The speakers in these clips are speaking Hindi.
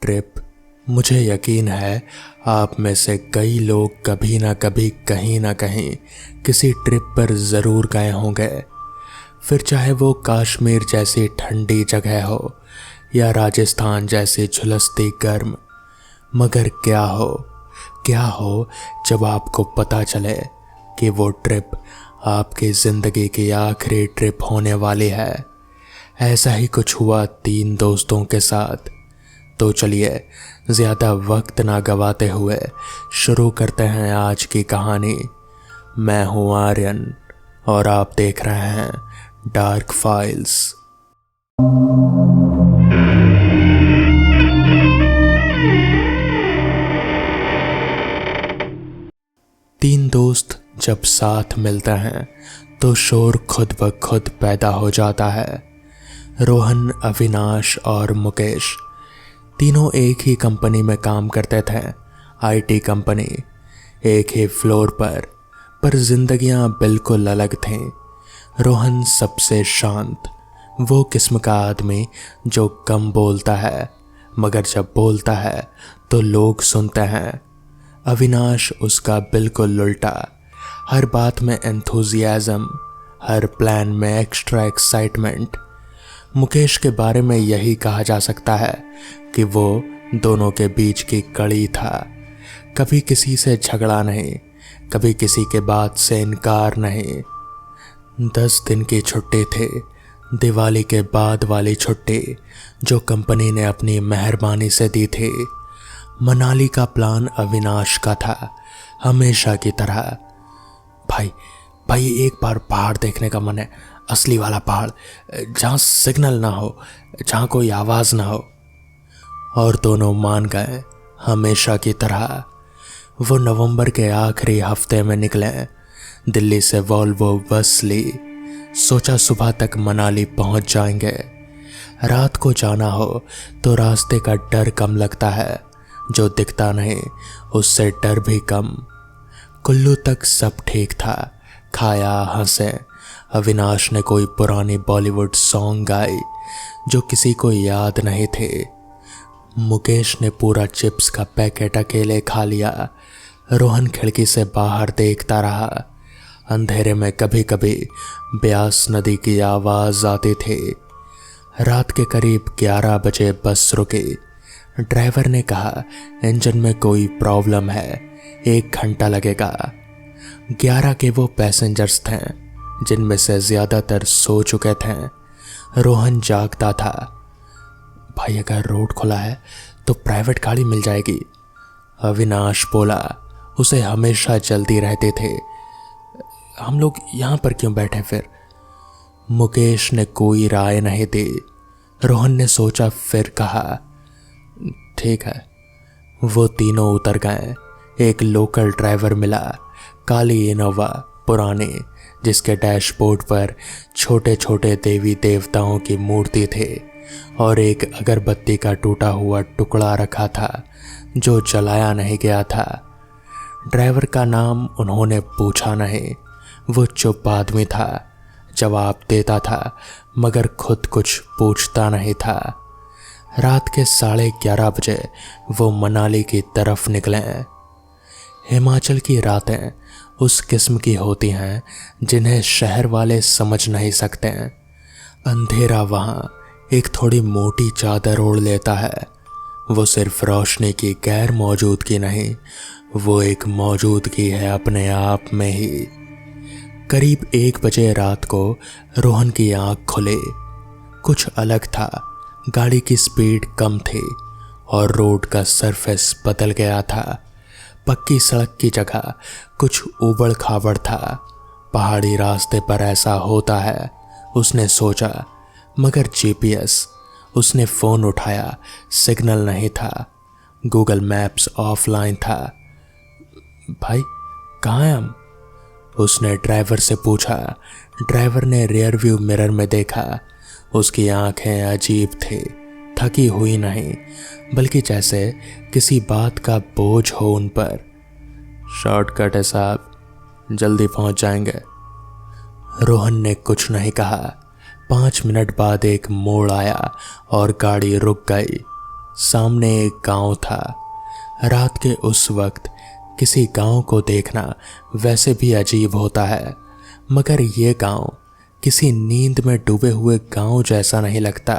ट्रिप। मुझे यकीन है आप में से कई लोग कभी ना कभी कहीं ना कहीं किसी ट्रिप पर ज़रूर गए होंगे। फिर चाहे वो कश्मीर जैसी ठंडी जगह हो या राजस्थान जैसी झुलसती गर्म। मगर क्या हो जब आपको पता चले कि वो ट्रिप आपकी ज़िंदगी की आखिरी ट्रिप होने वाली है। ऐसा ही कुछ हुआ 3 दोस्तों के साथ। तो चलिए ज़्यादा वक्त ना गवाते हुए शुरू करते हैं आज की कहानी। मैं हूँ आर्यन और आप देख रहे हैं डार्क फाइल्स। तीन दोस्त जब साथ मिलते हैं तो शोर खुद ब खुद पैदा हो जाता है। रोहन, अविनाश और मुकेश तीनों एक ही कंपनी में काम करते थे, आईटी कंपनी। एक ही फ्लोर पर जिंदगियां बिल्कुल अलग थीं। रोहन सबसे शांत, वो किस्म का आदमी जो कम बोलता है मगर जब बोलता है तो लोग सुनते हैं। अविनाश उसका बिल्कुल उल्टा, हर बात में एंथुजियाज्म, हर प्लान में एक्स्ट्रा एक्साइटमेंट। मुकेश के बारे में यही कहा जा सकता है कि वो दोनों के बीच की कड़ी था। कभी किसी से झगड़ा नहीं, कभी किसी के बात से इनकार नहीं। 10 दिन की छुट्टी थी, दिवाली के बाद वाली छुट्टी जो कंपनी ने अपनी मेहरबानी से दी थी। मनाली का प्लान अविनाश का था, हमेशा की तरह। भाई एक बार पहाड़ देखने का मन है, असली वाला पहाड़, जहाँ सिग्नल ना हो, जहाँ कोई आवाज़ ना हो। और दोनों मान गए, हमेशा की तरह। वो नवंबर के आखिरी हफ्ते में निकले। दिल्ली से वॉल्वो बस ली, सोचा सुबह तक मनाली पहुंच जाएंगे। रात को जाना हो तो रास्ते का डर कम लगता है, जो दिखता नहीं उससे डर भी कम। कुल्लू तक सब ठीक था, खाया, हंसे। अविनाश ने कोई पुरानी बॉलीवुड सॉन्ग गाई जो किसी को याद नहीं थे। मुकेश ने पूरा चिप्स का पैकेट अकेले खा लिया। रोहन खिड़की से बाहर देखता रहा। अंधेरे में कभी कभी ब्यास नदी की आवाज़ आती थी। रात के करीब 11 बजे बस रुकी। ड्राइवर ने कहा इंजन में कोई प्रॉब्लम है, 1 घंटा लगेगा। 11 के वो पैसेंजर्स थे जिनमें से ज़्यादातर सो चुके थे। रोहन जागता था। भाई अगर रोड खुला है तो प्राइवेट गाड़ी मिल जाएगी, अविनाश बोला। उसे हमेशा जल्दी रहते थे। हम लोग यहाँ पर क्यों बैठे फिर? मुकेश ने कोई राय नहीं दी। रोहन ने सोचा, फिर कहा ठीक है। वो तीनों उतर गए। एक लोकल ड्राइवर मिला, काली इनोवा पुरानी, जिसके डैशबोर्ड पर छोटे छोटे देवी देवताओं की मूर्ति थे और एक अगरबत्ती का टूटा हुआ टुकड़ा रखा था जो जलाया नहीं गया था। ड्राइवर का नाम उन्होंने पूछा नहीं। वो चुप आदमी था, जवाब देता था मगर खुद कुछ पूछता नहीं था। रात के 11:30 बजे वो मनाली की तरफ निकले। हिमाचल की रातें उस किस्म की होती हैं जिन्हें शहर वाले समझ नहीं सकते। अंधेरा वहाँ एक थोड़ी मोटी चादर ओढ़ लेता है। वो सिर्फ रोशनी की गैर मौजूदगी नहीं, वो एक मौजूदगी है अपने आप में ही। करीब 1 बजे रात को रोहन की आँख खुली। कुछ अलग था, गाड़ी की स्पीड कम थी और रोड का सरफेस बदल गया था। पक्की सड़क की जगह कुछ ऊबड़ खाबड़ था। पहाड़ी रास्ते पर ऐसा होता है, उसने सोचा। मगर जीपीएस, उसने फ़ोन उठाया, सिग्नल नहीं था। गूगल मैप्स ऑफलाइन था। भाई कहाँ हैं हम? उसने ड्राइवर से पूछा। ड्राइवर ने रियर व्यू मिरर में देखा। उसकी आंखें अजीब थी, थकी हुई नहीं, बल्कि जैसे किसी बात का बोझ हो उन पर। शॉर्टकट है साहब, जल्दी पहुंच जाएंगे। रोहन ने कुछ नहीं कहा। 5 मिनट बाद एक मोड़ आया और गाड़ी रुक गई। सामने एक गांव था। रात के उस वक्त किसी गांव को देखना वैसे भी अजीब होता है, मगर ये गांव किसी नींद में डूबे हुए गांव जैसा नहीं लगता।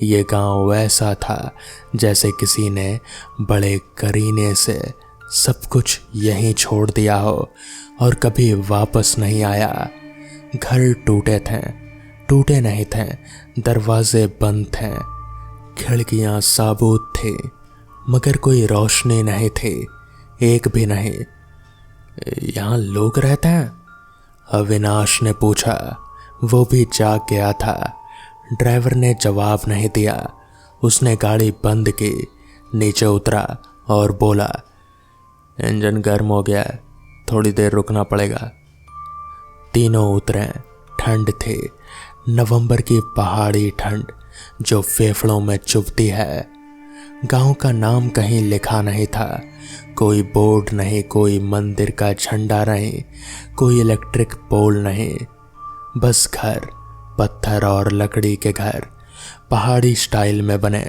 ये गांव वैसा था जैसे किसी ने बड़े करीने से सब कुछ यहीं छोड़ दिया हो और कभी वापस नहीं आया। घर टूटे नहीं थे, दरवाजे बंद थे, खिड़कियां साबुत थी, मगर कोई रोशनी नहीं थी, एक भी नहीं। यहाँ लोग रहते हैं? अविनाश ने पूछा। वो भी जाग गया था। ड्राइवर ने जवाब नहीं दिया। उसने गाड़ी बंद की, नीचे उतरा और बोला, इंजन गर्म हो गया है, थोड़ी देर रुकना पड़ेगा। तीनों उतरे। ठंड थी, नवंबर की पहाड़ी ठंड जो फेफड़ों में चुभती है। गांव का नाम कहीं लिखा नहीं था, कोई बोर्ड नहीं, कोई मंदिर का झंडा नहीं, कोई इलेक्ट्रिक पोल नहीं, बस घर, पत्थर और लकड़ी के घर पहाड़ी स्टाइल में बने,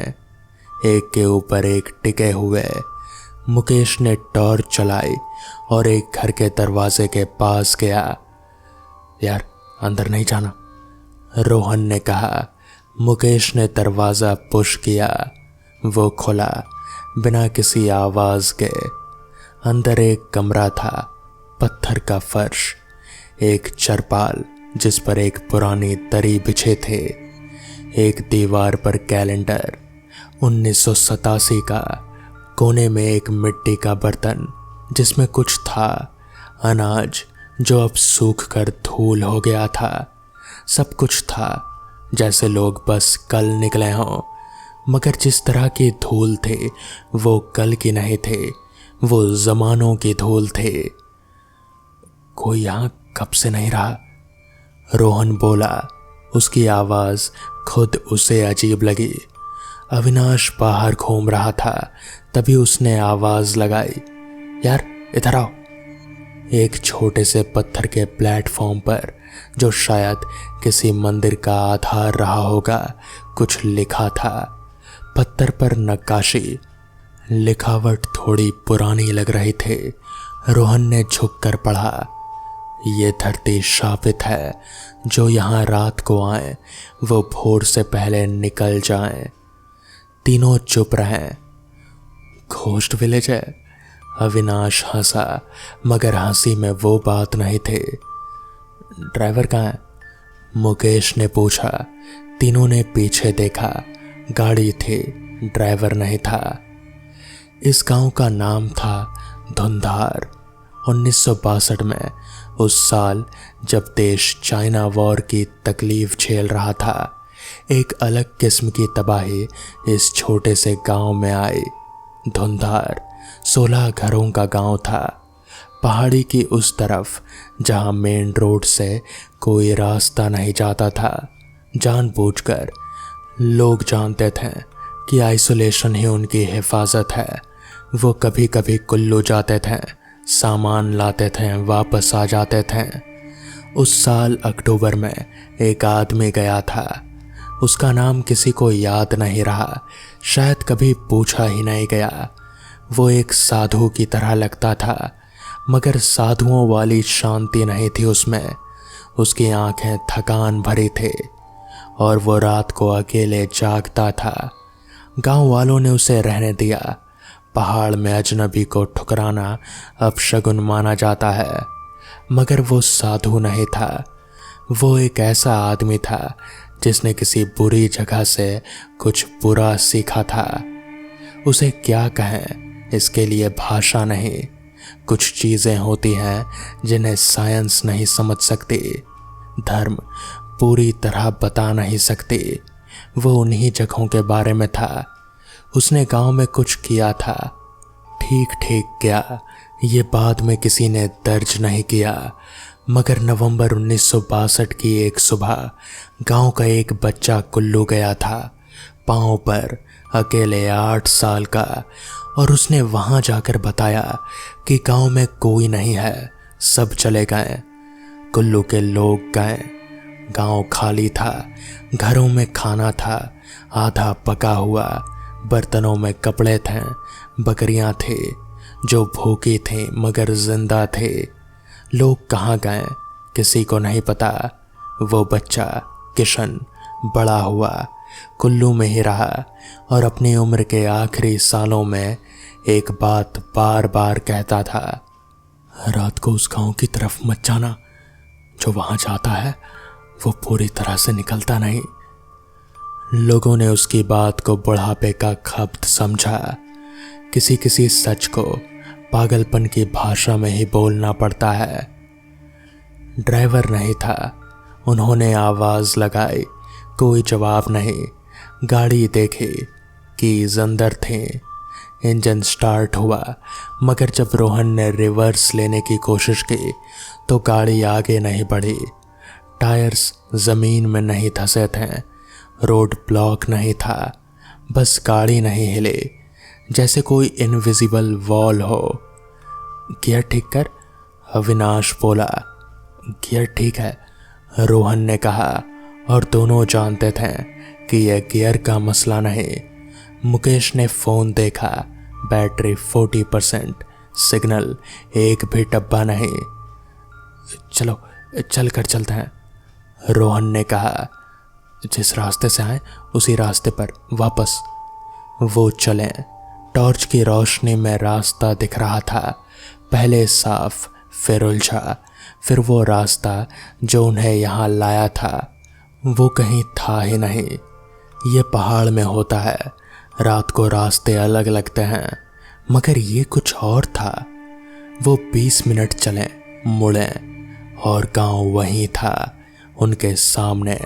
एक के ऊपर एक टिके हुए। मुकेश ने टॉर्च चलाई और एक घर के दरवाजे के पास गया। यार, अंदर नहीं जाना, रोहन ने कहा। मुकेश ने दरवाजा पुश किया। वो खुला बिना किसी आवाज के। अंदर एक कमरा था, पत्थर का फर्श, एक चरपाल जिस पर एक पुरानी दरी बिछे थे, एक दीवार पर कैलेंडर 1987 का, कोने में एक मिट्टी का बर्तन जिसमें कुछ था, अनाज जो अब सूख कर धूल हो गया था। सब कुछ था जैसे लोग बस कल निकले हों, मगर जिस तरह की धूल थे वो कल की नहीं थे, वो जमानों की धूल थे। कोई यहाँ कब से नहीं रहा, रोहन बोला। उसकी आवाज खुद उसे अजीब लगी। अविनाश बाहर घूम रहा था, तभी उसने आवाज लगाई, यार इधर आओ। एक छोटे से पत्थर के प्लेटफॉर्म पर, जो शायद किसी मंदिर का आधार रहा होगा, कुछ लिखा था। पत्थर पर नक्काशी, लिखावट थोड़ी पुरानी लग रही थी। रोहन ने झुककर पढ़ा, ये धरती शापित है, जो यहाँ रात को आए वो भोर से पहले निकल जाएं। तीनों चुप रहे। घोस्ट विलेज है? अविनाश हंसा, मगर हंसी में वो बात नहीं थी। ड्राइवर कहाँ है? मुकेश ने पूछा। तीनों ने पीछे देखा। गाड़ी थी, ड्राइवर नहीं था। इस गांव का नाम था धुंधार। 1962 में, उस साल जब देश चाइना वॉर की तकलीफ झेल रहा था, एक अलग किस्म की तबाही इस छोटे से गांव में आई। धुंधार 16 घरों का गांव था, पहाड़ी की उस तरफ जहां मेन रोड से कोई रास्ता नहीं जाता था। जानबूझकर लोग जानते थे कि आइसोलेशन ही उनकी हिफाजत है। वो कभी कभी कुल्लू जाते थे, सामान लाते थे, वापस आ जाते थे। उस साल अक्टूबर में एक आदमी गया था। उसका नाम किसी को याद नहीं रहा, शायद कभी पूछा ही नहीं गया। वो एक साधु की तरह लगता था, मगर साधुओं वाली शांति नहीं थी उसमें। उसकी आंखें थकान भरी थी और वो रात को अकेले जागता था। गांव वालों ने उसे रहने दिया। पहाड़ में अजनबी को ठुकराना अपशगुन माना जाता है, मगर वो साधु नहीं था। वो एक ऐसा आदमी था जिसने किसी बुरी जगह से कुछ बुरा सीखा था। उसे क्या कहें, इसके लिए भाषा नहीं। कुछ चीज़ें होती हैं जिन्हें साइंस नहीं समझ सकती, धर्म पूरी तरह बता नहीं सकती। वो उन्हीं जगहों के बारे में था। उसने गांव में कुछ किया था, ठीक क्या, ये बाद में किसी ने दर्ज नहीं किया। मगर नवंबर 1962 की एक सुबह गांव का एक बच्चा कुल्लू गया था, पांव पर, अकेले 8 साल का। और उसने वहां जाकर बताया कि गांव में कोई नहीं है, सब चले गए। कुल्लू के लोग गए। गांव खाली था, घरों में खाना था, आधा पका हुआ, बर्तनों में कपड़े थे, बकरियां थे जो भूखे थे मगर जिंदा थे। लोग कहाँ गए किसी को नहीं पता। वो बच्चा किशन बड़ा हुआ, कुल्लू में ही रहा और अपनी उम्र के आखिरी सालों में एक बात बार बार कहता था, रात को उस गांव की तरफ मत जाना, जो वहां जाता है वो पूरी तरह से निकलता नहीं। लोगों ने उसकी बात को बुढ़ापे का खब्त समझा। किसी किसी सच को पागलपन की भाषा में ही बोलना पड़ता है। ड्राइवर नहीं था। उन्होंने आवाज लगाई, कोई जवाब नहीं। गाड़ी देखी, कीज अंदर थे। इंजन स्टार्ट हुआ, मगर जब रोहन ने रिवर्स लेने की कोशिश की तो गाड़ी आगे नहीं बढ़ी। टायर्स जमीन में नहीं धंसे थे, रोड ब्लॉक नहीं था, बस गाड़ी नहीं हिले, जैसे कोई इनविजिबल वॉल हो। गियर ठीक कर, अविनाश बोला। गियर ठीक है, रोहन ने कहा, और दोनों जानते थे कि यह गियर का मसला नहीं। मुकेश ने फोन देखा, बैटरी 40%, सिग्नल एक भी डब्बा नहीं। चलो चल कर चलते हैं, रोहन ने कहा। जिस रास्ते से आए उसी रास्ते पर वापस। वो चले। टॉर्च की रोशनी में रास्ता दिख रहा था, पहले साफ फिर उलझा। फिर वो रास्ता जो उन्हें यहाँ लाया था वो कहीं था ही नहीं। ये पहाड़ में होता है, रात को रास्ते अलग लगते हैं, मगर ये कुछ और था। वो 20 मिनट चले, मुड़े और गांव वहीं था उनके सामने।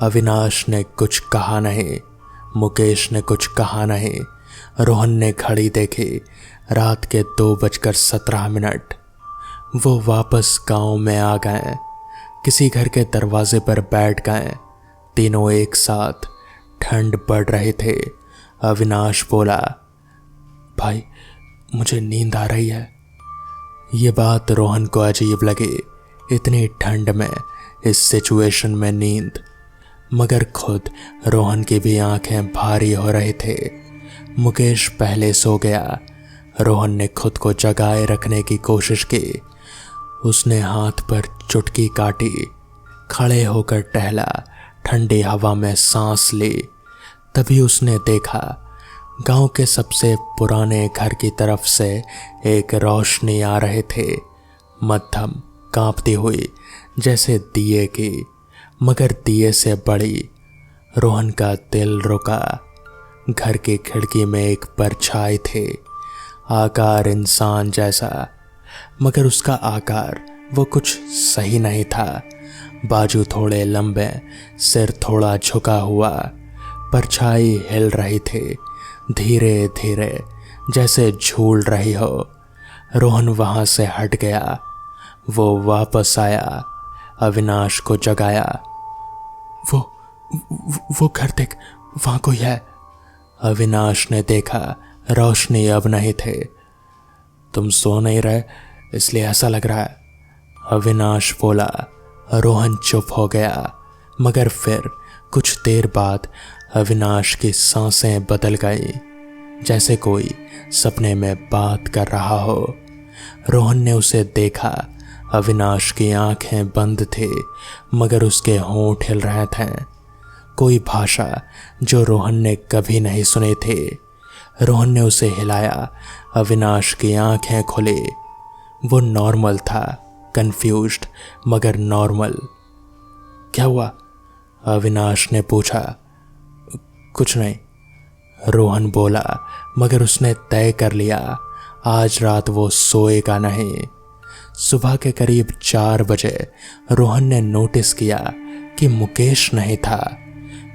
अविनाश ने कुछ कहा नहीं, मुकेश ने कुछ कहा नहीं। रोहन ने घड़ी देखी, रात के 2:17। वो वापस गांव में आ गए, किसी घर के दरवाजे पर बैठ गए, तीनों एक साथ। ठंड बढ़ रही थे। अविनाश बोला, भाई मुझे नींद आ रही है। ये बात रोहन को अजीब लगी, इतनी ठंड में इस सिचुएशन में नींद। मगर खुद रोहन की भी आंखें भारी हो रही थे। मुकेश पहले सो गया। रोहन ने खुद को जगाए रखने की कोशिश की। उसने हाथ पर चुटकी काटी, खड़े होकर टहला, ठंडी हवा में सांस ली। तभी उसने देखा गांव के सबसे पुराने घर की तरफ से एक रोशनी आ रहे थे, मध्यम, कांपती हुई, जैसे दिए की, मगर दिए से बड़ी। रोहन का दिल रुका। घर की खिड़की में एक परछाई थी, आकार इंसान जैसा, मगर उसका आकार वो कुछ सही नहीं था। बाजू थोड़े लंबे, सिर थोड़ा झुका हुआ। परछाई हिल रही थी, धीरे धीरे, जैसे झूल रही हो। रोहन वहां से हट गया। वो वापस आया, अविनाश को जगाया। वो घर देख, वहां कोई है। अविनाश ने देखा, रोशनी अब नहीं थे। तुम सो नहीं रहे इसलिए ऐसा लग रहा है, अविनाश बोला। रोहन चुप हो गया, मगर फिर कुछ देर बाद अविनाश की सांसें बदल गई, जैसे कोई सपने में बात कर रहा हो। रोहन ने उसे देखा। अविनाश की आंखें बंद थी, मगर उसके होंठ हिल रहे थे, कोई भाषा जो रोहन ने कभी नहीं सुनी थी। रोहन ने उसे हिलाया। अविनाश की आंखें खुली। वो नॉर्मल था, कंफ्यूज्ड मगर नॉर्मल। क्या हुआ? अविनाश ने पूछा। कुछ नहीं, रोहन बोला, मगर उसने तय कर लिया आज रात वो सोएगा नहीं। सुबह के करीब 4 बजे रोहन ने नोटिस किया कि मुकेश नहीं था।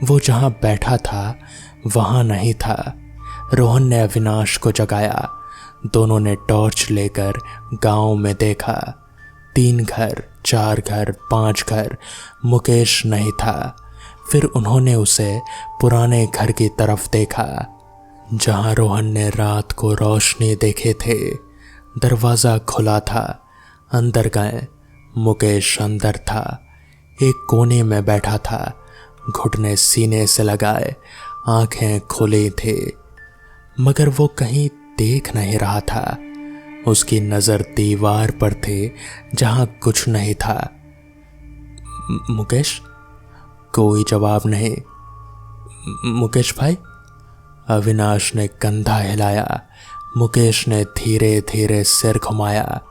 वो जहां बैठा था वहां नहीं था। रोहन ने अविनाश को जगाया। दोनों ने टॉर्च लेकर गांव में देखा। 3 घर, 4 घर, 5 घर, मुकेश नहीं था। फिर उन्होंने उसे पुराने घर की तरफ देखा जहां रोहन ने रात को रोशनी देखे थे। दरवाजा खुला था। अंदर गए। मुकेश अंदर था, एक कोने में बैठा था, घुटने सीने से लगाए, आंखें खुली थी, मगर वो कहीं देख नहीं रहा था। उसकी नजर दीवार पर थी जहां कुछ नहीं था। मुकेश? कोई जवाब नहीं। मुकेश भाई? अविनाश ने कंधा हिलाया। मुकेश ने धीरे धीरे सिर घुमाया।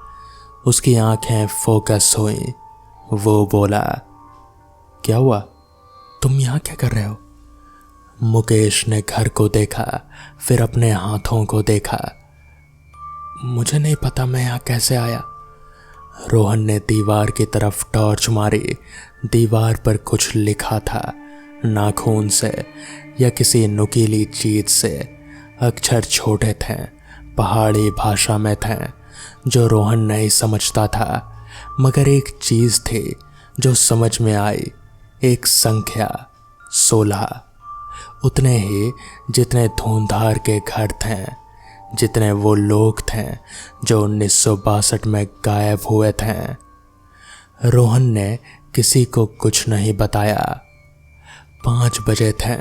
उसकी आंखें फोकस हुई। वो बोला, क्या हुआ? तुम यहां क्या कर रहे हो? मुकेश ने घर को देखा, फिर अपने हाथों को देखा। मुझे नहीं पता मैं यहां कैसे आया। रोहन ने दीवार की तरफ टॉर्च मारी। दीवार पर कुछ लिखा था, नाखून से या किसी नुकीली चीज से। अक्षर छोटे थे, पहाड़ी भाषा में थे, जो रोहन नहीं समझता था, मगर एक चीज थी जो समझ में आई। एक संख्या 16। उतने ही जितने धूंधार के घर थे, जितने वो लोग थे जो 1962 में गायब हुए थे। रोहन ने किसी को कुछ नहीं बताया। 5 बजे थे।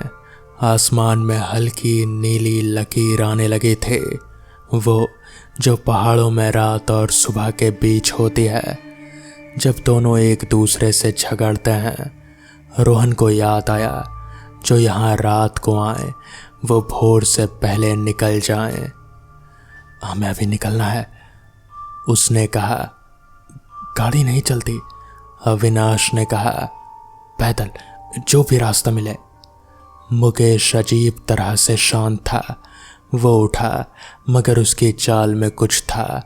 आसमान में हल्की नीली लकीर आने लगी थी, वो जो पहाड़ों में रात और सुबह के बीच होती है, जब दोनों एक दूसरे से झगड़ते हैं। रोहन को याद आया, जो यहाँ रात को आए वो भोर से पहले निकल जाएं। हमें अभी निकलना है, उसने कहा। गाड़ी नहीं चलती, अविनाश ने कहा। पैदल, जो भी रास्ता मिले। मुकेश अजीब तरह से शांत था। वो उठा, मगर उसकी चाल में कुछ था,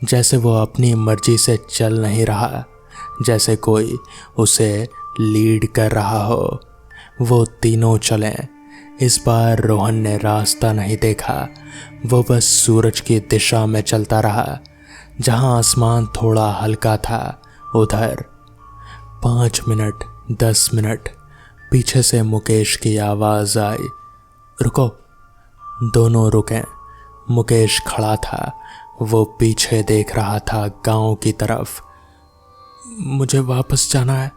जैसे वो अपनी मर्जी से चल नहीं रहा, जैसे कोई उसे लीड कर रहा हो। वो तीनों चले। इस बार रोहन ने रास्ता नहीं देखा। वो बस सूरज की दिशा में चलता रहा, जहां आसमान थोड़ा हल्का था। उधर 5 मिनट, 10 मिनट, पीछे से मुकेश की आवाज आई, रुको। दोनों रुके। मुकेश खड़ा था। वो पीछे देख रहा था, गांव की तरफ। मुझे वापस जाना है,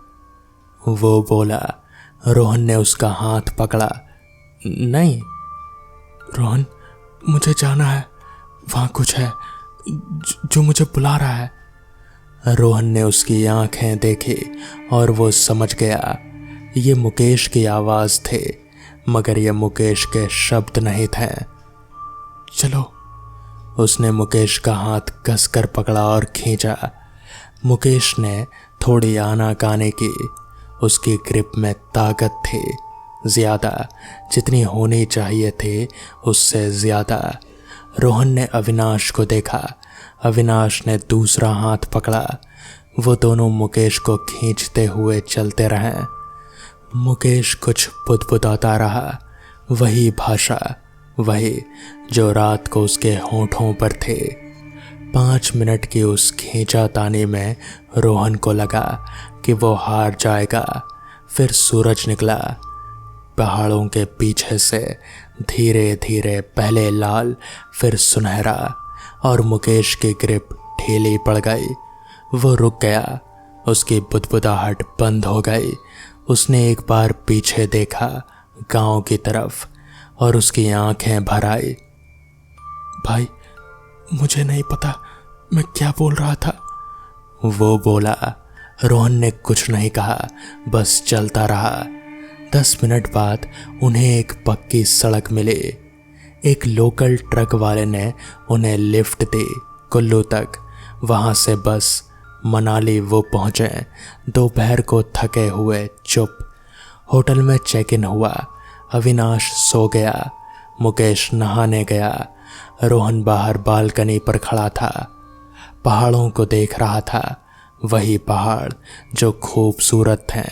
वो बोला। रोहन ने उसका हाथ पकड़ा। नहीं रोहन, मुझे जाना है, वहां कुछ है जो मुझे बुला रहा है। रोहन ने उसकी आंखें देखी और वो समझ गया ये मुकेश की आवाज थी, मगर ये मुकेश के शब्द नहीं थे। चलो, उसने मुकेश का हाथ कसकर पकड़ा और खींचा। मुकेश ने थोड़ी आनाकानी की। उसकी ग्रिप में ताकत थी, ज्यादा, जितनी होनी चाहिए थी उससे ज्यादा। रोहन ने अविनाश को देखा। अविनाश ने दूसरा हाथ पकड़ा। वो दोनों मुकेश को खींचते हुए चलते रहे। मुकेश कुछ बुदबुदाता रहा, वही भाषा, वही जो रात को उसके होठों पर थे। 5 मिनट की उस खींचातानी में रोहन को लगा कि वो हार जाएगा। फिर सूरज निकला पहाड़ों के पीछे से, धीरे धीरे, पहले लाल फिर सुनहरा, और मुकेश की ग्रिप ढीली पड़ गई। वो रुक गया। उसकी बुदबुदाहट बंद हो गई। उसने एक बार पीछे देखा, गांव की तरफ, और उसकी आंखें भर आई। भाई, मुझे नहीं पता मैं क्या बोल रहा था, वो बोला। रोहन ने कुछ नहीं कहा, बस चलता रहा। 10 मिनट बाद उन्हें एक पक्की सड़क मिली। एक लोकल ट्रक वाले ने उन्हें लिफ्ट दी कुल्लू तक। वहां से बस मनाली वो पहुंचे। दोपहर को थके हुए, चुप। होटल में चेक इन हुआ। अविनाश सो गया। मुकेश नहाने गया। रोहन बाहर बालकनी पर खड़ा था, पहाड़ों को देख रहा था। वही पहाड़ जो खूबसूरत थे,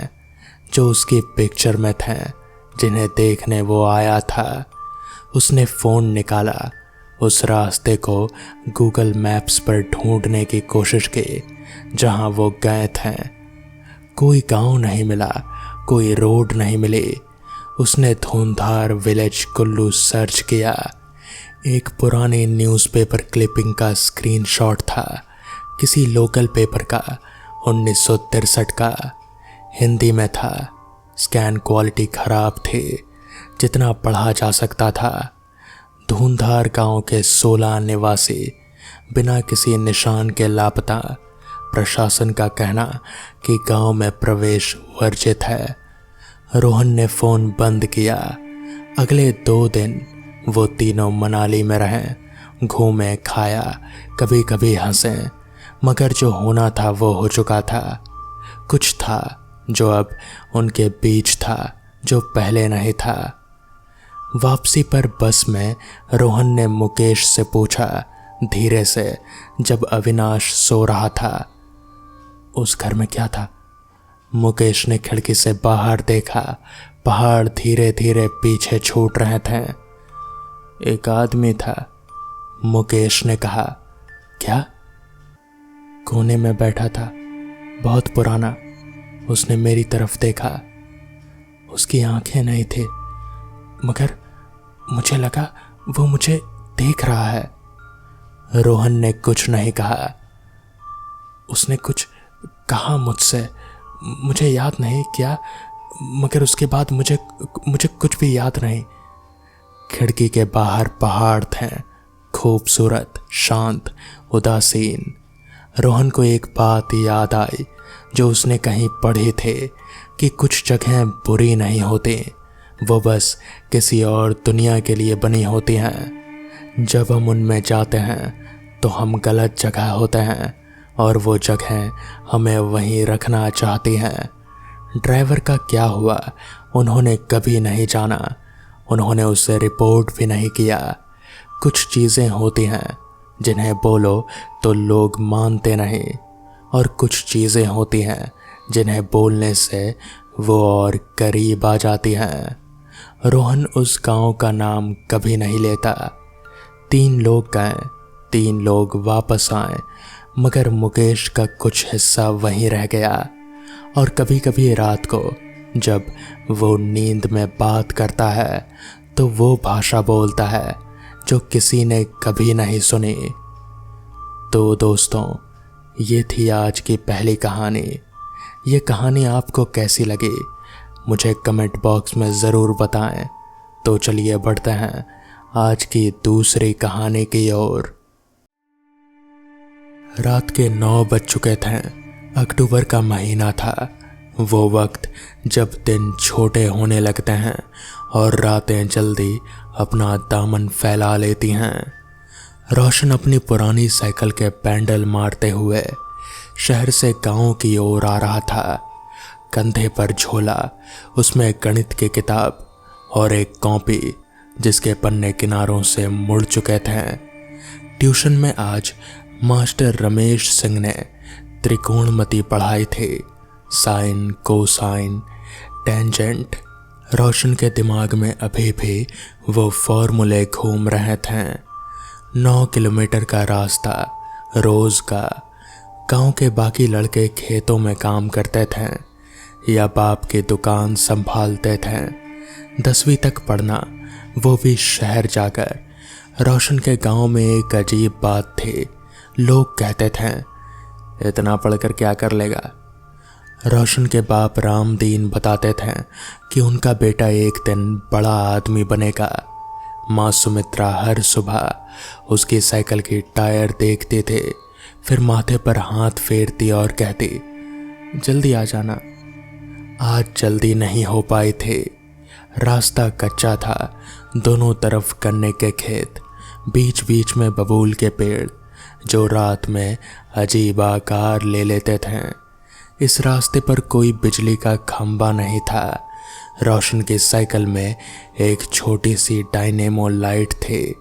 जो उसकी पिक्चर में थे, जिन्हें देखने वो आया था। उसने फ़ोन निकाला, उस रास्ते को गूगल मैप्स पर ढूंढने की कोशिश की जहां वो गए थे। कोई गांव नहीं मिला, कोई रोड नहीं मिली। उसने धुंधार विलेज कुल्लू सर्च किया। एक पुरानी न्यूज़पेपर क्लिपिंग का स्क्रीनशॉट था, किसी लोकल पेपर का, 1963 का। हिंदी में था। स्कैन क्वालिटी खराब थी। जितना पढ़ा जा सकता था। धूंधार गांव के 16 निवासी बिना किसी निशान के लापता। प्रशासन का कहना कि गांव में प्रवेश वर्जित है। रोहन ने फ़ोन बंद किया। अगले 2 दिन वो तीनों मनाली में रहे, घूमे, खाया, कभी कभी हंसे, मगर जो होना था वो हो चुका था। कुछ था जो अब उनके बीच था, जो पहले नहीं था। वापसी पर बस में रोहन ने मुकेश से पूछा धीरे से, जब अविनाश सो रहा था। उस घर में क्या था? मुकेश ने खिड़की से बाहर देखा। पहाड़ धीरे धीरे पीछे छूट रहे थे। एक आदमी था, मुकेश ने कहा। क्या? कोने में बैठा था, बहुत पुराना। उसने मेरी तरफ देखा। उसकी आंखें नहीं थी, मगर मुझे लगा वो मुझे देख रहा है। रोहन ने कुछ नहीं कहा। उसने कुछ कहा मुझसे, मुझे याद नहीं क्या, मगर उसके बाद मुझे कुछ भी याद नहीं। खिड़की के बाहर पहाड़ थे, खूबसूरत, शांत, उदासीन। रोहन को एक बात याद आई जो उसने कहीं पढ़ी थी कि कुछ जगहें बुरी नहीं होती, वो बस किसी और दुनिया के लिए बनी होती हैं। जब हम उनमें जाते हैं तो हम गलत जगह होते हैं और वो जगहें हमें वहीं रखना चाहती हैं। ड्राइवर का क्या हुआ उन्होंने कभी नहीं जाना। उन्होंने उससे रिपोर्ट भी नहीं किया। कुछ चीज़ें होती हैं जिन्हें बोलो तो लोग मानते नहीं, और कुछ चीज़ें होती हैं जिन्हें बोलने से वो और करीब आ जाती हैं। रोहन उस गांव का नाम कभी नहीं लेता। 3 लोग गए, 3 लोग वापस आए, मगर मुकेश का कुछ हिस्सा वहीं रह गया। और कभी कभी रात को जब वो नींद में बात करता है तो वो भाषा बोलता है जो किसी ने कभी नहीं सुनी। तो दोस्तों, ये थी आज की पहली कहानी। ये कहानी आपको कैसी लगी मुझे कमेंट बॉक्स में ज़रूर बताएं। तो चलिए बढ़ते हैं आज की दूसरी कहानी की ओर। रात के 9 बज चुके थे। अक्टूबर का महीना था, वो वक्त जब दिन छोटे होने लगते हैं और रातें जल्दी अपना दामन फैला लेती हैं। रोशन अपनी पुरानी साइकिल के पैडल मारते हुए शहर से गांव की ओर आ रहा था। कंधे पर झोला, उसमें गणित की किताब और एक कॉपी जिसके पन्ने किनारों से मुड़ चुके थे। ट्यूशन में आज मास्टर रमेश सिंह ने त्रिकोणमिति पढ़ाई थी, साइन, कोसाइन, टेंजेंट। रोशन के दिमाग में अभी भी वो फॉर्मूले घूम रहे थे। 9 किलोमीटर का रास्ता रोज का। गांव के बाकी लड़के खेतों में काम करते थे या बाप की दुकान संभालते थे। 10वीं तक पढ़ना, वो भी शहर जाकर। रोशन के गांव में एक अजीब बात थी। लोग कहते थे, इतना पढ़कर क्या कर लेगा। रोशन के बाप रामदीन बताते थे कि उनका बेटा एक दिन बड़ा आदमी बनेगा। माँ सुमित्रा हर सुबह उसकी साइकिल की टायर देखते थे, फिर माथे पर हाथ फेरती और कहती, जल्दी आ जाना। आज जल्दी नहीं हो पाई थी। रास्ता कच्चा था, दोनों तरफ गन्ने के खेत, बीच बीच में बबूल के पेड़ जो रात में अजीब आकार ले लेते थे। इस रास्ते पर कोई बिजली का खंभा नहीं था। रोशन की साइकिल में एक छोटी सी डायनेमो लाइट थी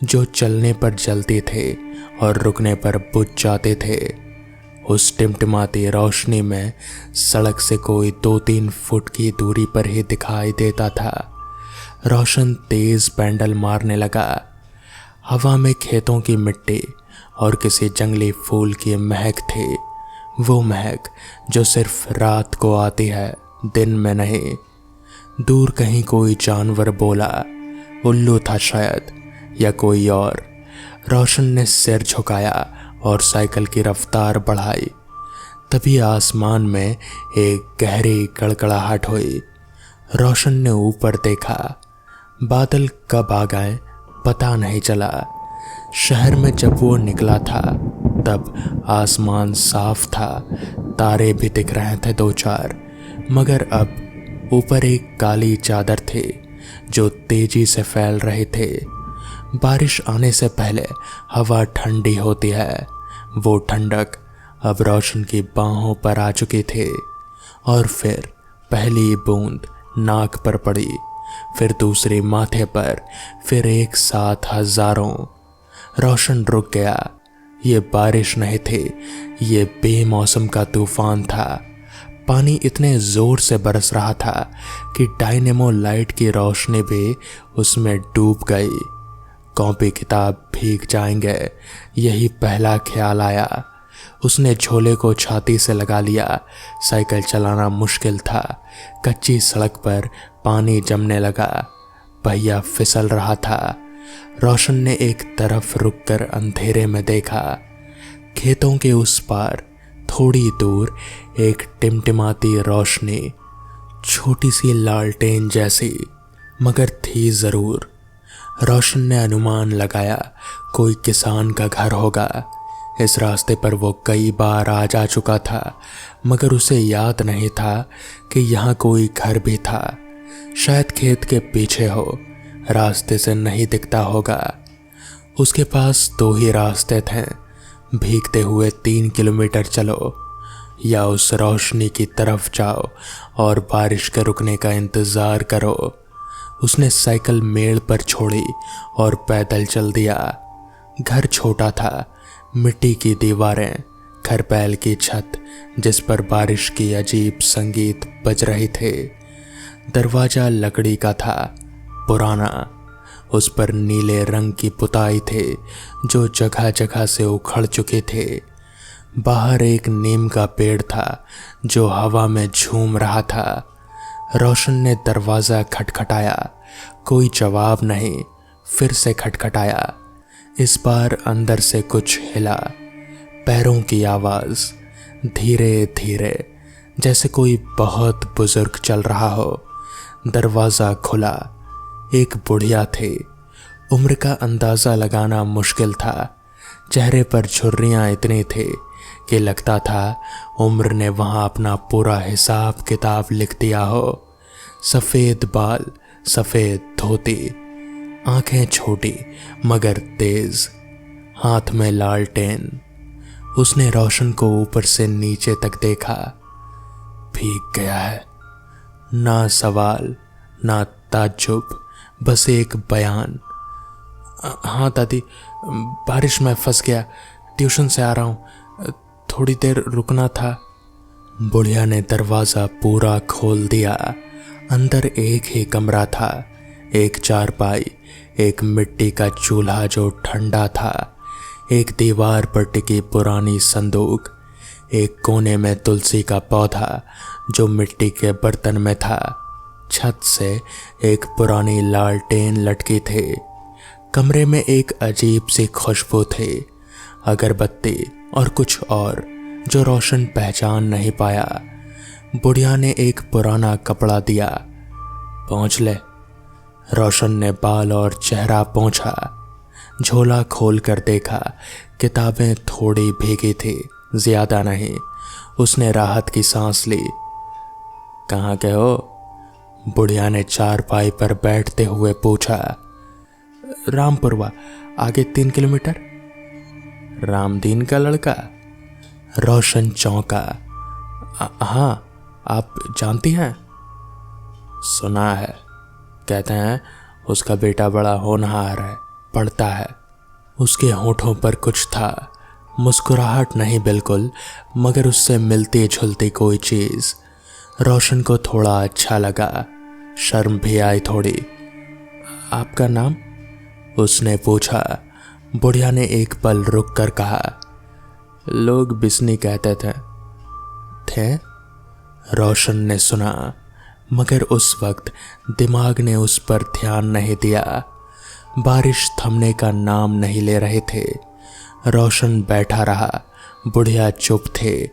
जो चलने पर जलती थे और रुकने पर बुझ जाते थे। उस टिमटिमाती रोशनी में सड़क से कोई 2-3 फुट की दूरी पर ही दिखाई देता था। रोशन तेज पैडल मारने लगा। हवा में खेतों की मिट्टी और किसी जंगली फूल की महक थी, वो महक जो सिर्फ रात को आती है, दिन में नहीं। दूर कहीं कोई जानवर बोला, उल्लू था शायद या कोई और। रोशन ने सिर झुकाया और साइकिल की रफ्तार बढ़ाई। तभी आसमान में एक गहरी कड़कड़ाहट हुई। रोशन ने ऊपर देखा बादल कब आ गए पता नहीं चला। शहर में जब वो निकला था तब आसमान साफ था, तारे भी दिख रहे थे दो चार, मगर अब ऊपर एक काली चादर थे जो तेजी से फैल रहे थे। बारिश आने से पहले हवा ठंडी होती है, वो ठंडक अब रोशन की बाहों पर आ चुकी थी। और फिर पहली बूंद नाक पर पड़ी, फिर दूसरी माथे पर, फिर एक साथ हजारों। रोशन रुक गया। ये बारिश नहीं थी, ये बेमौसम का तूफान था। पानी इतने जोर से बरस रहा था कि डायनेमो लाइट की रोशनी भी उसमें डूब गई। कॉपी किताब भीग जाएंगे, यही पहला ख्याल आया। उसने झोले को छाती से लगा लिया। साइकिल चलाना मुश्किल था, कच्ची सड़क पर पानी जमने लगा, पहिया फिसल रहा था। रोशन ने एक तरफ रुककर अंधेरे में देखा। खेतों के उस पार थोड़ी दूर एक टिमटिमाती रोशनी, छोटी सी लालटेन जैसी, मगर थी जरूर। रोशन ने अनुमान लगाया कोई किसान का घर होगा। इस रास्ते पर वो कई बार आ जा चुका था, मगर उसे याद नहीं था कि यहाँ कोई घर भी था। शायद खेत के पीछे हो, रास्ते से नहीं दिखता होगा। उसके पास दो ही रास्ते थे, भीगते हुए 3 किलोमीटर चलो या उस रोशनी की तरफ जाओ और बारिश के रुकने का इंतजार करो। उसने साइकिल मेड़ पर छोड़ी और पैदल चल दिया। घर छोटा था, मिट्टी की दीवारें, खरपैल की छत जिस पर बारिश की अजीब संगीत बज रही थे। दरवाजा लकड़ी का था, पुराना। उस पर नीले रंग की पुताई थे जो जगह जगह से उखड़ चुके थे। बाहर एक नीम का पेड़ था जो हवा में झूम रहा था। रोशन ने दरवाज़ा खटखटाया, कोई जवाब नहीं। फिर से खटखटाया। इस बार अंदर से कुछ हिला, पैरों की आवाज़, धीरे धीरे, जैसे कोई बहुत बुजुर्ग चल रहा हो। दरवाज़ा खुला। एक बुढ़िया थी। उम्र का अंदाज़ा लगाना मुश्किल था। चेहरे पर झुर्रियाँ इतनी थी कि लगता था उम्र ने वहाँ अपना पूरा हिसाब किताब लिख दिया हो। सफ़ेद बाल, सफ़ेद धोती, आंखें छोटी मगर तेज, हाथ में लालटेन। उसने रोशन को ऊपर से नीचे तक देखा। भीग गया है। ना सवाल ना ताज्जुब, बस एक बयान। हाँ दादी, बारिश में फंस गया, ट्यूशन से आ रहा हूँ, थोड़ी देर रुकना था। बुढ़िया ने दरवाज़ा पूरा खोल दिया। अंदर एक ही कमरा था, एक चारपाई, एक मिट्टी का चूल्हा जो ठंडा था, एक दीवार पर टिकी पुरानी संदूक, एक कोने में तुलसी का पौधा जो मिट्टी के बर्तन में था। छत से एक पुरानी लालटेन लटकी थी। कमरे में एक अजीब सी खुशबू थी, अगरबत्ती और कुछ और जो रोशन पहचान नहीं पाया। बुढ़िया ने एक पुराना कपड़ा दिया। पोंछ ले। रोशन ने बाल और चेहरा पोंछा। झोला खोल कर देखा, किताबें थोड़ी भीगी थी, ज्यादा नहीं। उसने राहत की सांस ली। कहाँ के हो? बुढ़िया ने चारपाई पर बैठते हुए पूछा। रामपुरवा, आगे 3 किलोमीटर। रामदीन का लड़का? रोशन चौंका। हाँ, आप जानती हैं? सुना है, कहते हैं उसका बेटा बड़ा होनहार है, पढ़ता है। उसके होठों पर कुछ था, मुस्कुराहट नहीं बिल्कुल, मगर उससे मिलती जुलती कोई चीज़। रोशन को थोड़ा अच्छा लगा, शर्म भी आई थोड़ी। आपका नाम? उसने पूछा। बुढ़िया ने एक पल रुक कर कहा, लोग बिस्नी कहते थे। रोशन ने सुना, मगर उस वक्त दिमाग ने उस पर ध्यान नहीं दिया। बारिश थमने का नाम नहीं ले रहे थे। रोशन बैठा रहा। बुढ़िया चुप थे,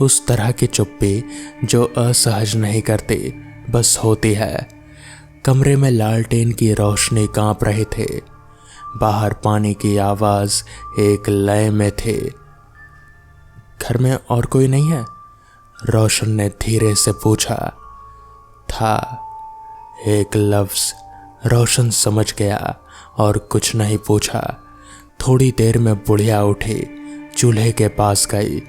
उस तरह की चुप्पी जो असहज नहीं करती, बस होती है। कमरे में लालटेन की रोशनी कांप रहे थे। बाहर पानी की आवाज एक लय में थे। घर में और कोई नहीं है? रोशन ने धीरे से पूछा। था, एक लफ्ज रोशन समझ गया और कुछ नहीं पूछा। थोड़ी देर में बुढ़िया उठी, चूल्हे के पास गई।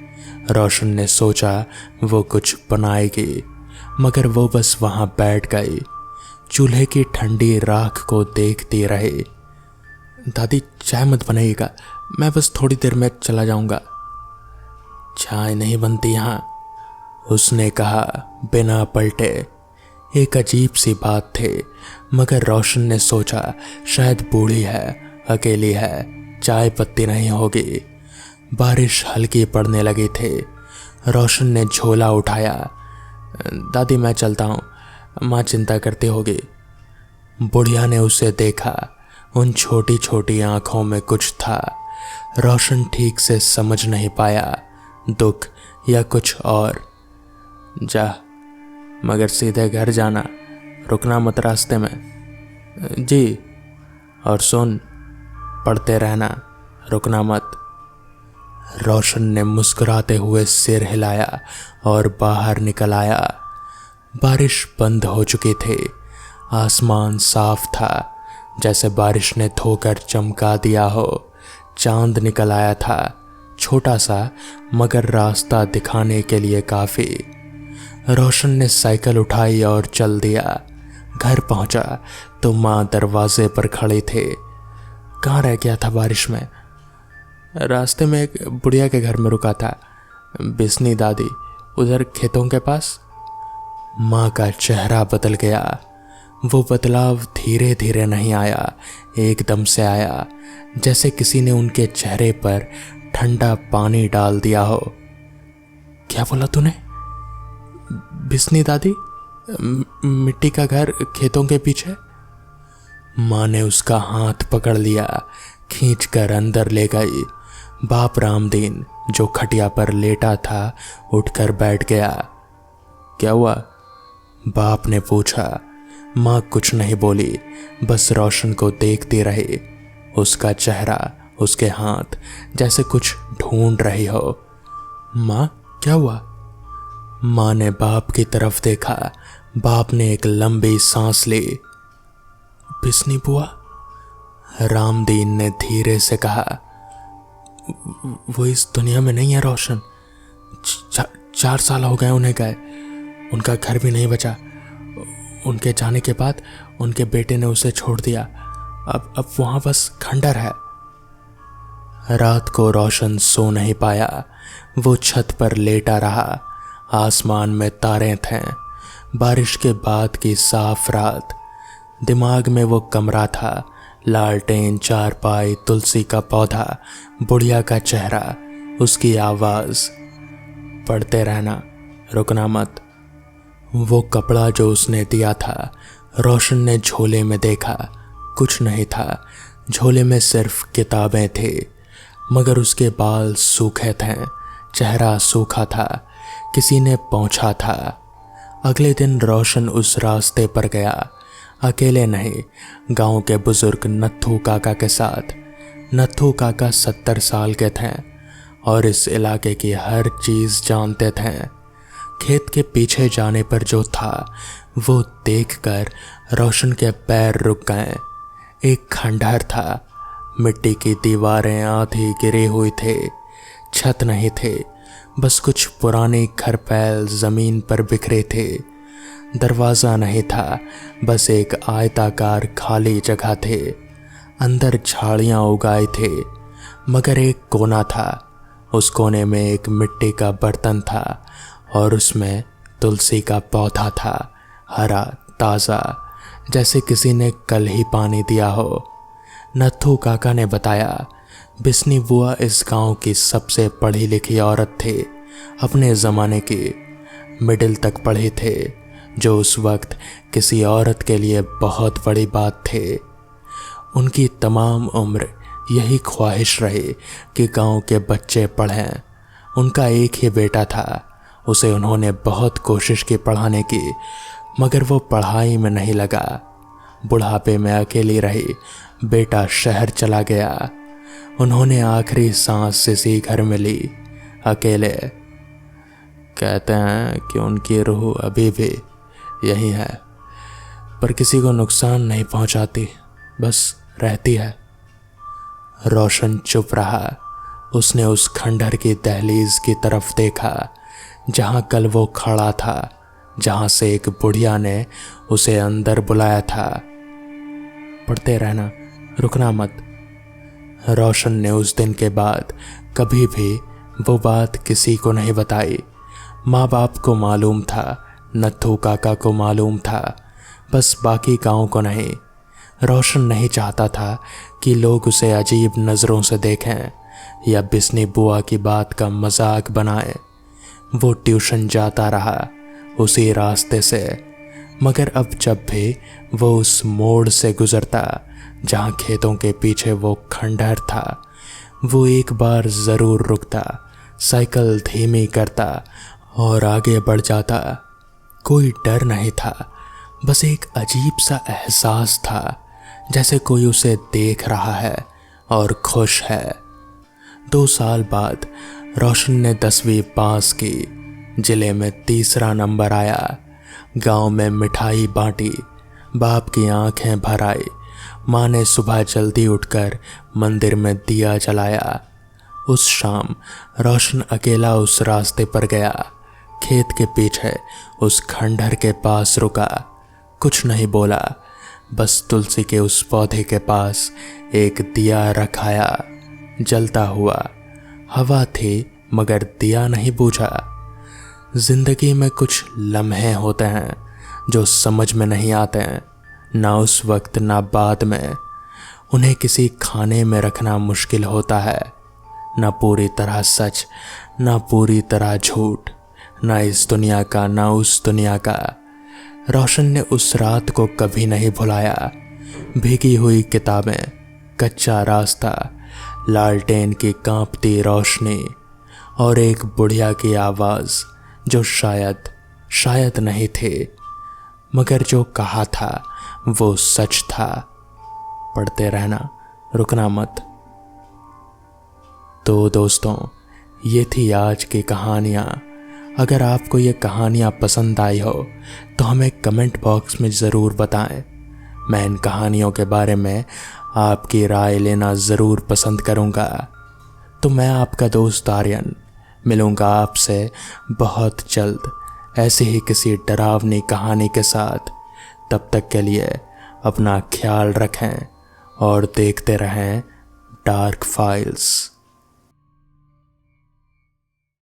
रोशन ने सोचा वो कुछ बनाएगी, मगर वो बस वहां बैठ गई, चूल्हे की ठंडी राख को देखती रही। दादी चाय मत बनाइएगा, मैं बस थोड़ी देर में चला जाऊंगा। चाय नहीं बनती यहाँ, उसने कहा बिना पलटे। एक अजीब सी बात थी, मगर रोशन ने सोचा शायद बूढ़ी है, अकेली है, चाय पत्ती नहीं होगी। बारिश हल्की पड़ने लगी थी। रोशन ने झोला उठाया। दादी मैं चलता हूँ, माँ चिंता करती होगी। बुढ़िया ने उसे देखा। उन छोटी छोटी आंखों में कुछ था। रोशन ठीक से समझ नहीं पाया, दुख या कुछ और। जा, मगर सीधे घर जाना, रुकना मत रास्ते में। जी, और सुन, पढ़ते रहना, रुकना मत। रोशन ने मुस्कुराते हुए सिर हिलाया और बाहर निकल आया। बारिश बंद हो चुकी थी। आसमान साफ था, जैसे बारिश ने धोकर चमका दिया हो। चांद निकल आया था, छोटा सा, मगर रास्ता दिखाने के लिए काफी। रोशन ने साइकिल उठाई और चल दिया। घर पहुंचा तो माँ दरवाजे पर खड़ी थे। कहाँ रह गया था बारिश में? रास्ते में एक बुढ़िया के घर में रुका था, बिस्नी दादी, उधर खेतों के पास। माँ का चेहरा बदल गया। वो बदलाव धीरे धीरे नहीं आया, एकदम से आया, जैसे किसी ने उनके चेहरे पर ठंडा पानी डाल दिया हो। क्या बोला तूने? बिस्नी दादी, मिट्टी का घर खेतों के पीछे? माँ ने उसका हाथ पकड़ लिया, खींचकर अंदर ले गई। बाप रामदीन, जो खटिया पर लेटा था, उठकर बैठ गया। क्या हुआ? बाप ने पूछा। माँ कुछ नहीं बोली, बस रोशन को देखती रही। उसका चेहरा, उसके हाथ, जैसे कुछ ढूंढ रही हो। माँ, क्या हुआ? माँ ने बाप की तरफ देखा। बाप ने एक लंबी सांस ली। बिस्नी बुआ, रामदीन ने धीरे से कहा। वो इस दुनिया में नहीं है रोशन। 4 साल हो गए उन्हें गए। उनका घर भी नहीं बचा। उनके जाने के बाद उनके बेटे ने उसे छोड़ दिया। अब वहां बस खंडर है। रात को रोशन सो नहीं पाया। वो छत पर लेटा रहा। आसमान में तारे थे। बारिश के बाद की साफ रात। दिमाग में वो कमरा था, लालटेन, चारपाई, तुलसी का पौधा, बुढ़िया का चेहरा, उसकी आवाज। पढ़ते रहना, रुकना मत। वो कपड़ा जो उसने दिया था, रोशन ने झोले में देखा। कुछ नहीं था, झोले में सिर्फ किताबें थी, मगर उसके बाल सूखे थे, चेहरा सूखा था, किसी ने पोंछा था। अगले दिन रोशन उस रास्ते पर गया, अकेले नहीं, गांव के बुजुर्ग नत्थू काका के साथ। नत्थू काका 70 साल के थे और इस इलाके की हर चीज जानते थे। खेत के पीछे जाने पर जो था, वो देखकर रोशन के पैर रुक गए। एक खंडहर था, मिट्टी की दीवारें आधी गिरी हुई थे, छत नहीं थे, बस कुछ पुरानी खरपैल जमीन पर बिखरे थे। दरवाज़ा नहीं था, बस एक आयताकार खाली जगह थे। अंदर झाड़ियाँ उगाई थे, मगर एक कोना था। उस कोने में एक मिट्टी का बर्तन था और उसमें तुलसी का पौधा था, हरा, ताज़ा, जैसे किसी ने कल ही पानी दिया हो। नत्थू काका ने बताया, बिस्नी बुआ इस गांव की सबसे पढ़ी लिखी औरत थी, अपने ज़माने की, मिडिल तक पढ़े थे, जो उस वक्त किसी औरत के लिए बहुत बड़ी बात थी। उनकी तमाम उम्र यही ख्वाहिश रही कि गांव के बच्चे पढ़ें। उनका एक ही बेटा था, उसे उन्होंने बहुत कोशिश की पढ़ाने की, मगर वो पढ़ाई में नहीं लगा। बुढ़ापे में अकेली रही, बेटा शहर चला गया। उन्होंने आखिरी सांस इसी घर में ली, अकेले। कहते हैं कि उनकी रूह अभी भी यही है, पर किसी को नुकसान नहीं पहुंचाती, बस रहती है। रोशन चुप रहा। उसने उस खंडहर की दहलीज की तरफ देखा जहां कल वो खड़ा था, जहां से एक बुढ़िया ने उसे अंदर बुलाया था। पढ़ते रहना, रुकना मत। रोशन ने उस दिन के बाद कभी भी वो बात किसी को नहीं बताई। माँ बाप को मालूम था, नत्थू काका को मालूम था, बस बाकी गांव को नहीं। रोशन नहीं चाहता था कि लोग उसे अजीब नज़रों से देखें या बिस्नी बुआ की बात का मजाक बनाए। वो ट्यूशन जाता रहा उसी रास्ते से, मगर अब जब भी वो उस मोड़ से गुजरता जहाँ खेतों के पीछे वो खंडहर था, वो एक बार ज़रूर रुकता, साइकिल धीमी करता और आगे बढ़ जाता। कोई डर नहीं था, बस एक अजीब सा एहसास था, जैसे कोई उसे देख रहा है और खुश है। 2 साल बाद रोशन ने 10वीं पास की। जिले में 3रा नंबर आया। गांव में मिठाई बांटी, बाप की आंखें भर आई। माँ ने सुबह जल्दी उठकर मंदिर में दिया जलाया। उस शाम रोशन अकेला उस रास्ते पर गया। खेत के पीछे उस खंडहर के पास रुका, कुछ नहीं बोला, बस तुलसी के उस पौधे के पास एक दिया रखाया, जलता हुआ। हवा थी मगर दिया नहीं बुझा। जिंदगी में कुछ लम्हे होते हैं जो समझ में नहीं आते हैं, ना उस वक्त ना बाद में। उन्हें किसी खाने में रखना मुश्किल होता है, ना पूरी तरह सच, ना पूरी तरह झूठ, ना इस दुनिया का ना उस दुनिया का। रोशन ने उस रात को कभी नहीं भुलाया। भीगी हुई किताबें, कच्चा रास्ता, लालटेन की कांपती रोशनी और एक बुढ़िया की आवाज़ जो शायद नहीं थी, मगर जो कहा था वो सच था। पढ़ते रहना, रुकना मत। तो दोस्तों, ये थी आज की कहानियाँ। अगर आपको ये कहानियाँ पसंद आई हो तो हमें कमेंट बॉक्स में ज़रूर बताएं। मैं इन कहानियों के बारे में आपकी राय लेना ज़रूर पसंद करूँगा। तो मैं आपका दोस्त आर्यन मिलूँगा आपसे बहुत जल्द ऐसी ही किसी डरावनी कहानी के साथ। तब तक के लिए अपना ख्याल रखें और देखते रहें डार्क फाइल्स।